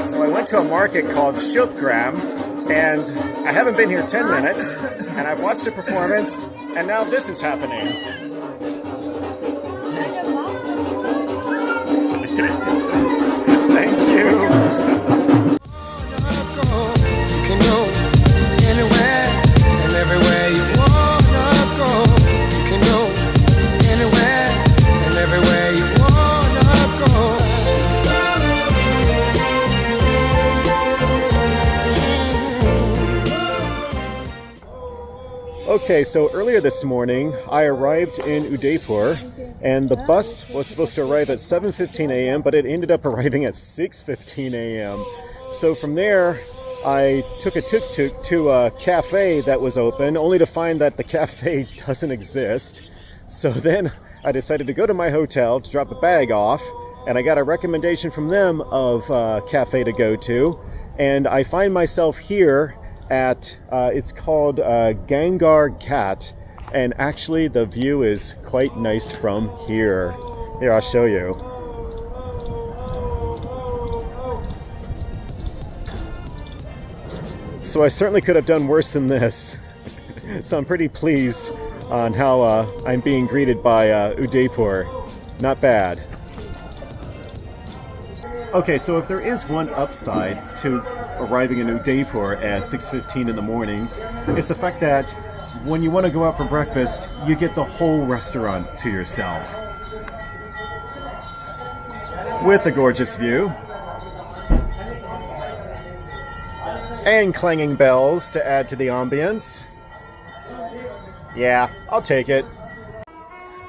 So I went to a market called Shilpgram, and I haven't been here 10 minutes, and I've watched a performance, and now this is happening. Thank you. Okay, so earlier this morning, I arrived in Udaipur, and the bus was supposed to arrive at 7:15 a.m., but it ended up arriving at 6:15 a.m. So from there, I took a tuk-tuk to a cafe that was open, only to find that the cafe doesn't exist. So then I decided to go to my hotel to drop a bag off, and I got a recommendation from them of a cafe to go to, and I find myself here at, it's called Gangar Ghat, and actually the view is quite nice from here. Here, I'll show you. So I certainly could have done worse than this. So I'm pretty pleased on how I'm being greeted by Udaipur. Not bad. Okay, so if there is one upside to arriving in Udaipur at 6:15 in the morning, it's the fact that when you want to go out for breakfast, you get the whole restaurant to yourself. With a gorgeous view. And clanging bells to add to the ambience. Yeah, I'll take it.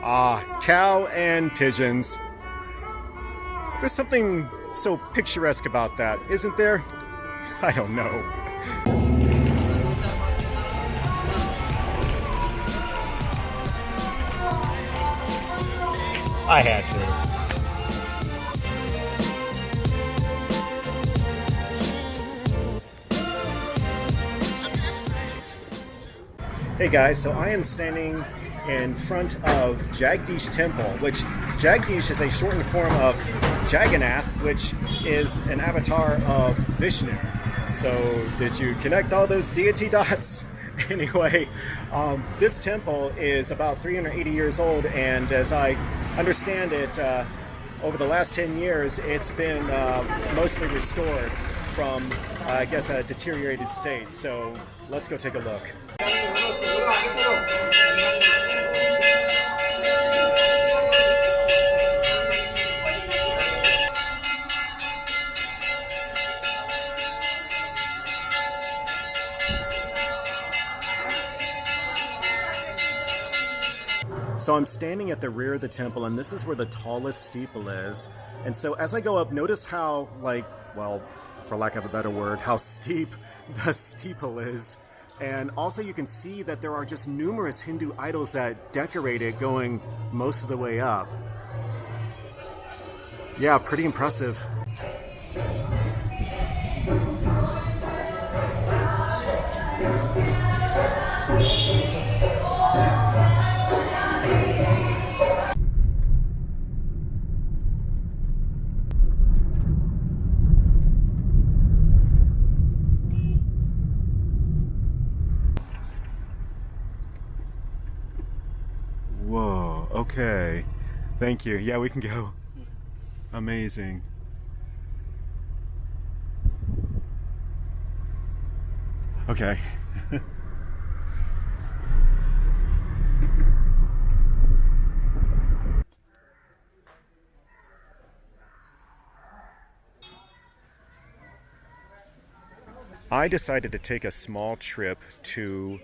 Ah, cow and pigeons. There's something so picturesque about that, isn't there? I don't know. I had to. Hey guys, so I am standing in front of Jagdish Temple, which Jagdish is a shortened form of Jagannath, which is an avatar of Vishnu. So did you connect all those deity dots? Anyway, this temple is about 380 years old, and as I understand it, over the last 10 years, it's been mostly restored from, I guess, a deteriorated state. So let's go take a look. So I'm standing at the rear of the temple, and this is where the tallest steeple is. And so as I go up, notice how, well, for lack of a better word, how steep the steeple is. And also you can see that there are just numerous Hindu idols that decorate it going most of the way up. Yeah, pretty impressive. Whoa, okay. Thank you. Yeah, we can go. Amazing. Okay. I decided to take a small trip to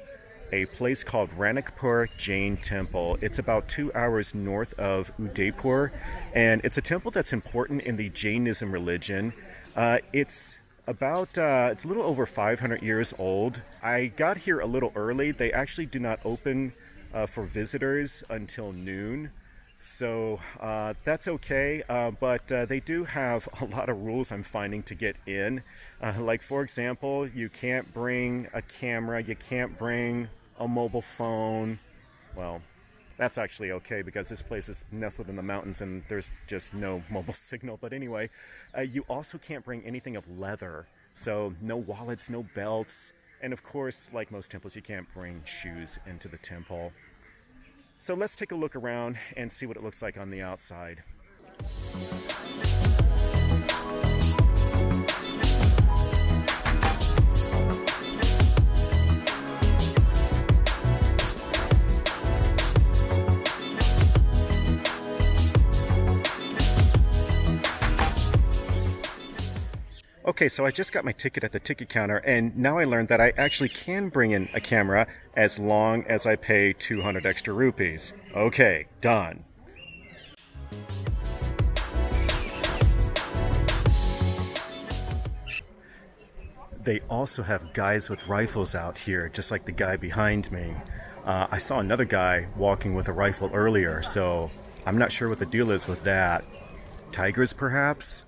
a place called Ranakpur Jain Temple. It's about 2 hours north of Udaipur, and it's a temple that's important in the Jainism religion. It's a little over 500 years old. I got here a little early. They actually do not open for visitors until noon. So that's okay, but they do have a lot of rules I'm finding to get in. Like, for example, you can't bring a camera, you can't bring a mobile phone. Well, That's actually okay because this place is nestled in the mountains and there's just no mobile signal. But anyway, you also can't bring anything of leather. So no wallets, no belts. And of course, like most temples, you can't bring shoes into the temple. So let's take a look around and see what it looks like on the outside. Okay, so I just got my ticket at the ticket counter, and now I learned that I actually can bring in a camera as long as I pay 200 extra rupees. Okay, done. They also have guys with rifles out here, just like the guy behind me. I saw another guy walking with a rifle earlier, so I'm not sure what the deal is with that. Tigers, perhaps?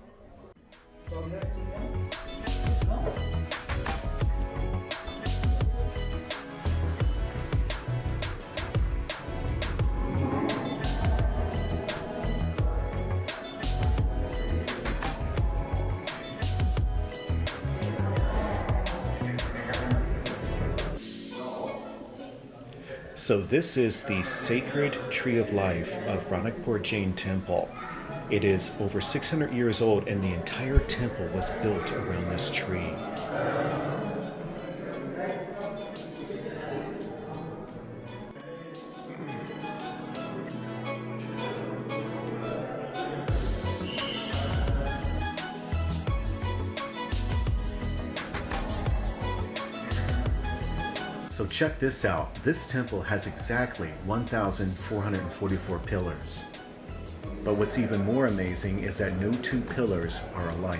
So this is the sacred tree of life of Ranakpur Jain temple. It is over 600 years old and the entire temple was built around this tree. So check this out. This temple has exactly 1,444 pillars. But what's even more amazing is that no two pillars are alike.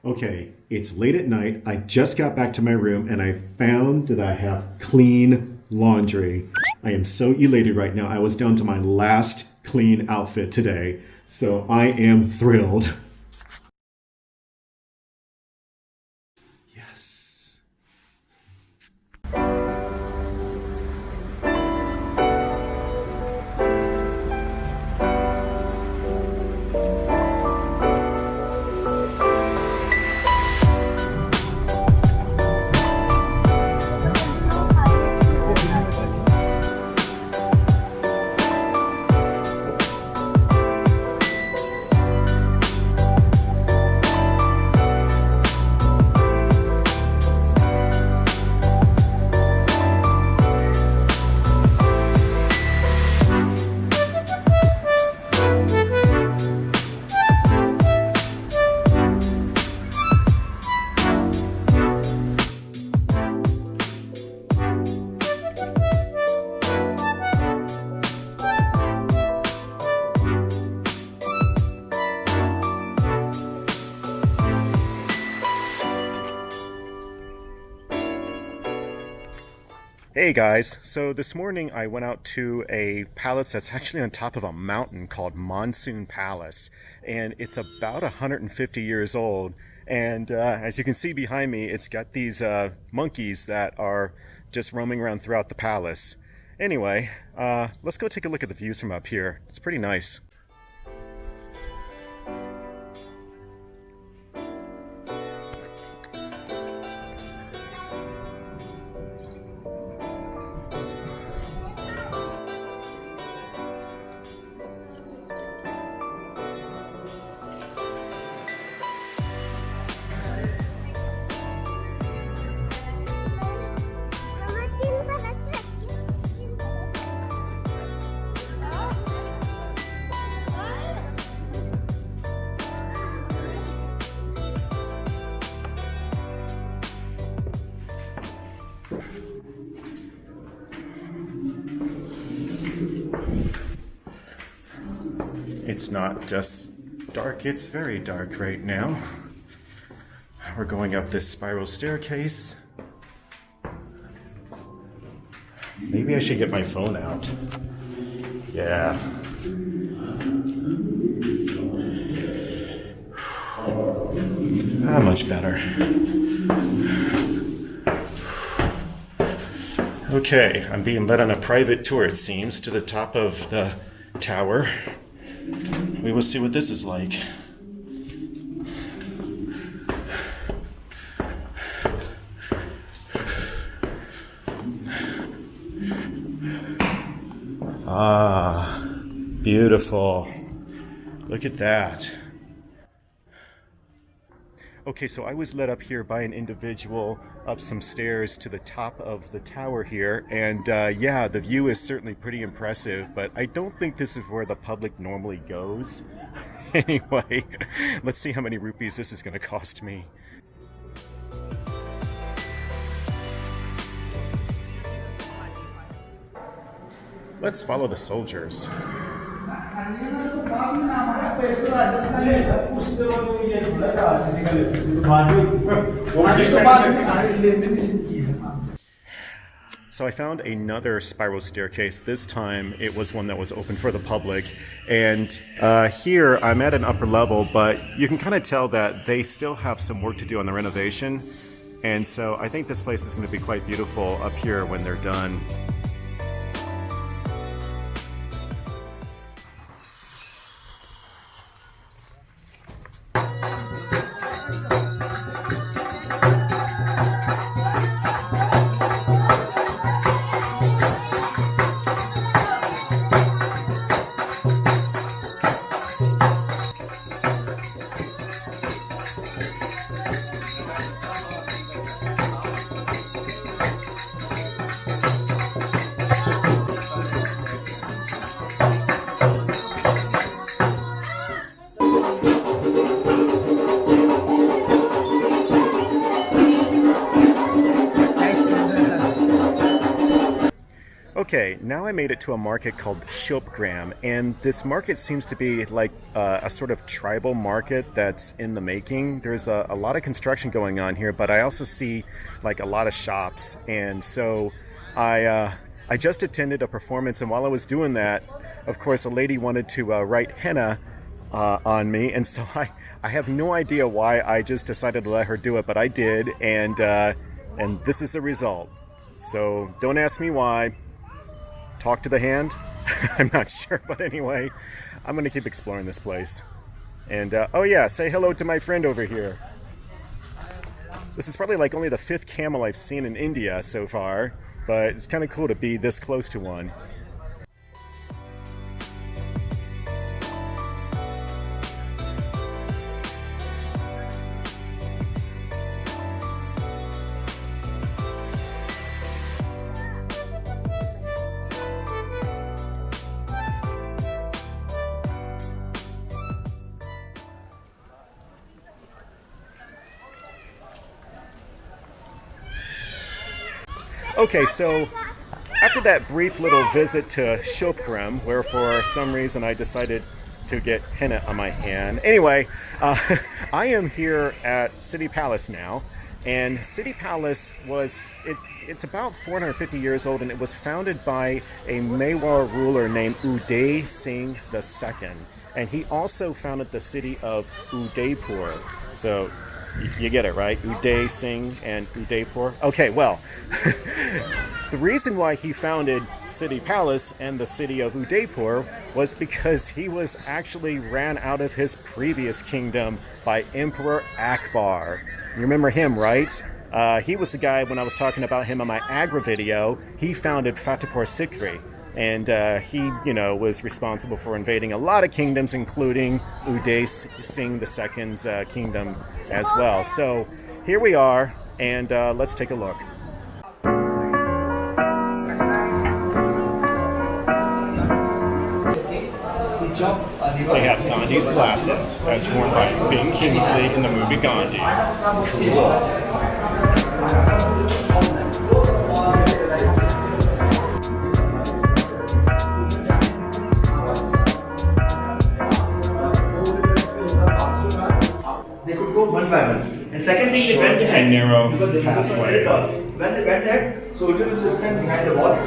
Okay, it's late at night. I just got back to my room and I found that I have clean laundry. I am so elated right now. I was down to my last clean outfit today, so I am thrilled. Yes. Hey guys, so this morning I went out to a palace that's actually on top of a mountain called Monsoon Palace, and it's about 150 years old. And as you can see behind me, it's got these monkeys that are just roaming around throughout the palace. Anyway, let's go take a look at the views from up here. It's pretty nice. It's not just dark, it's very dark right now. We're going up this spiral staircase. Maybe I should get my phone out. Yeah. Much better. Okay, I'm being led on a private tour, it seems, to the top of the tower. We will see what this is like. Ah, beautiful. Look at that. Okay, so I was led up here by an individual up some stairs to the top of the tower here, and yeah, the view is certainly pretty impressive, but I don't think this is where the public normally goes. Anyway, let's see how many rupees this is going to cost me. Let's follow the soldiers. So I found another spiral staircase. This time it was one that was open for the public. And here I'm at an upper level, but you can kind of tell that they still have some work to do on the renovation. And so I think this place is going to be quite beautiful up here when they're done. Okay, now I made it to a market called Shilpgram, and this market seems to be like a sort of tribal market that's in the making. There's a lot of construction going on here, but I also see like a lot of shops, and so I just attended a performance, and while I was doing that, of course, a lady wanted to write henna on me, and so I have no idea why I just decided to let her do it, but I did, and this is the result. So don't ask me why. Talk to the hand? I'm not sure, but anyway, I'm going to keep exploring this place. And, oh yeah, say hello to my friend over here. This is probably like only the 5th camel I've seen in India so far, but it's kind of cool to be this close to one. Okay, so after that brief little visit to Shilpgram, where for some reason I decided to get henna on my hand. Anyway, I am here at City Palace now, And City Palace it's about 450 years old, and it was founded by a Mewar ruler named Uday Singh II. And he also founded the city of Udaipur. So you get it, right? Uday Singh and Udaipur. Okay, well, the reason why he founded City Palace and the city of Udaipur was because he was actually ran out of his previous kingdom by Emperor Akbar. You remember him, right? He was the guy, when I was talking about him on my Agra video, he founded Fatehpur Sikri. And he, was responsible for invading a lot of kingdoms, including Uday Singh II's kingdom as well. So here we are, and let's take a look. They have Gandhi's glasses, as worn by Bing Kingsley in the movie Gandhi. Cool. They could go one by one. And second thing, they went ahead. Narrow because they have to when they went ahead, soldier assistant behind the wall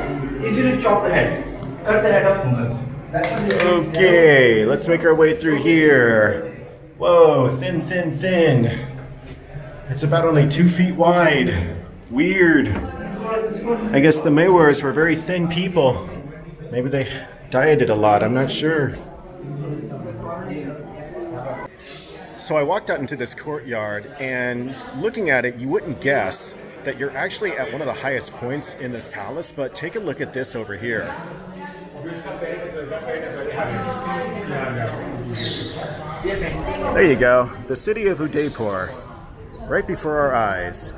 easily chop the head, cut the head of Mughals. Okay, let's make our way through here. Whoa, thin, thin, thin. It's about only 2 feet wide. Weird. I guess the Mewars were very thin people. Maybe they dieted a lot, I'm not sure. So I walked out into this courtyard, and looking at it, you wouldn't guess that you're actually at one of the highest points in this palace, but take a look at this over here. There you go, the city of Udaipur, right before our eyes.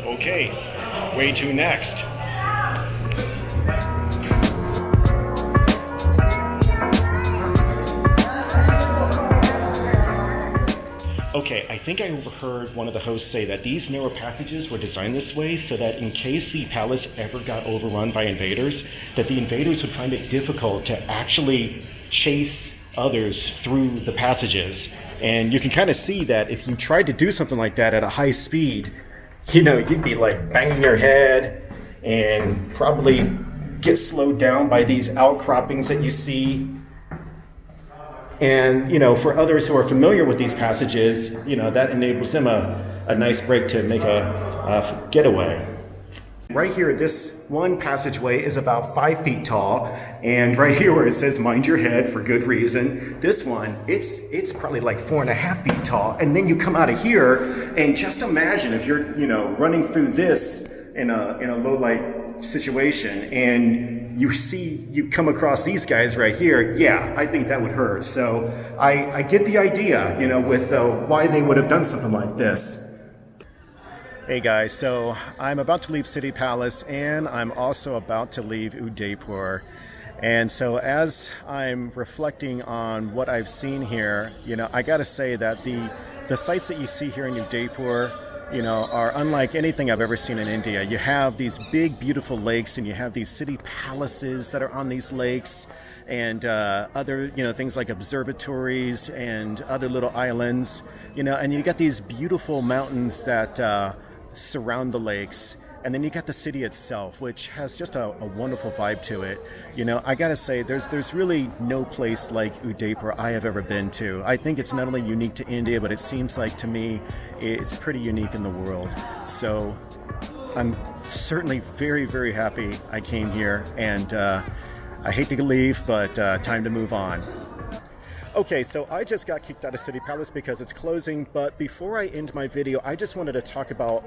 Okay, way to next. Okay, I think I overheard one of the hosts say that these narrow passages were designed this way so that in case the palace ever got overrun by invaders, that the invaders would find it difficult to actually chase others through the passages. And you can kind of see that if you tried to do something like that at a high speed, you'd be like banging your head and probably get slowed down by these outcroppings that you see. And, for others who are familiar with these passages, that enables them a nice break to make a getaway. Right here, this one passageway is about 5 feet tall, and right here where it says mind your head for good reason, this one, it's probably like 4.5 feet tall, and then you come out of here, and just imagine if you're, running through this in a low light situation, and you come across these guys right here, yeah, I think that would hurt. So I get the idea, with why they would have done something like this. Hey guys, so I'm about to leave City Palace, and I'm also about to leave Udaipur. And so as I'm reflecting on what I've seen here, I gotta say that the sights that you see here in Udaipur, are unlike anything I've ever seen in India. You have these big, beautiful lakes, and you have these city palaces that are on these lakes, and other, things like observatories and other little islands, and you got these beautiful mountains that surround the lakes. And then you got the city itself, which has just a wonderful vibe to it. I gotta say, there's really no place like Udaipur I have ever been to. I think it's not only unique to India, but it seems like to me, it's pretty unique in the world. So I'm certainly very, very happy I came here, and I hate to leave, but time to move on. Okay, so I just got kicked out of City Palace because it's closing, but before I end my video, I just wanted to talk about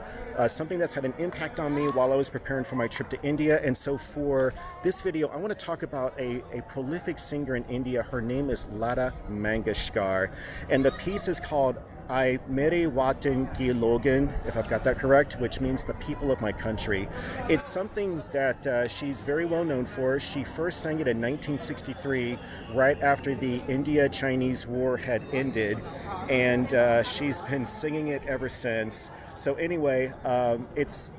something that's had an impact on me while I was preparing for my trip to India. And so for this video, I want to talk about a prolific singer in India. Her name is Lata Mangeshkar, and the piece is called I Mere Watan Ki Logan, if I've got that correct, which means the people of my country. It's something that she's very well known for. She first sang it in 1963, right after the India-Chinese War had ended, and she's been singing it ever since. So anyway, it's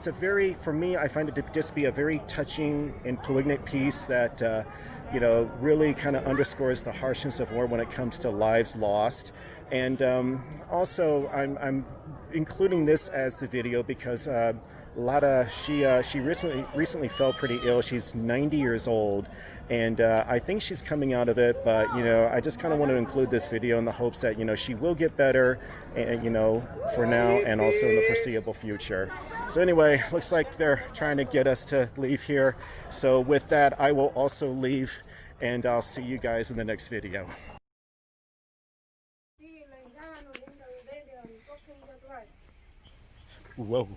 a very, for me, I find it to just be a very touching and poignant piece that you know, really kind of underscores the harshness of war when it comes to lives lost. And also, I'm including this as the video because Lata, she recently fell pretty ill. She's 90 years old, and I think she's coming out of it. But you know, I just kind of want to include this video in the hopes that, you know, she will get better, and you know, for now and also in the foreseeable future. So anyway, looks like they're trying to get us to leave here. So with that, I will also leave, and I'll see you guys in the next video. Whoa.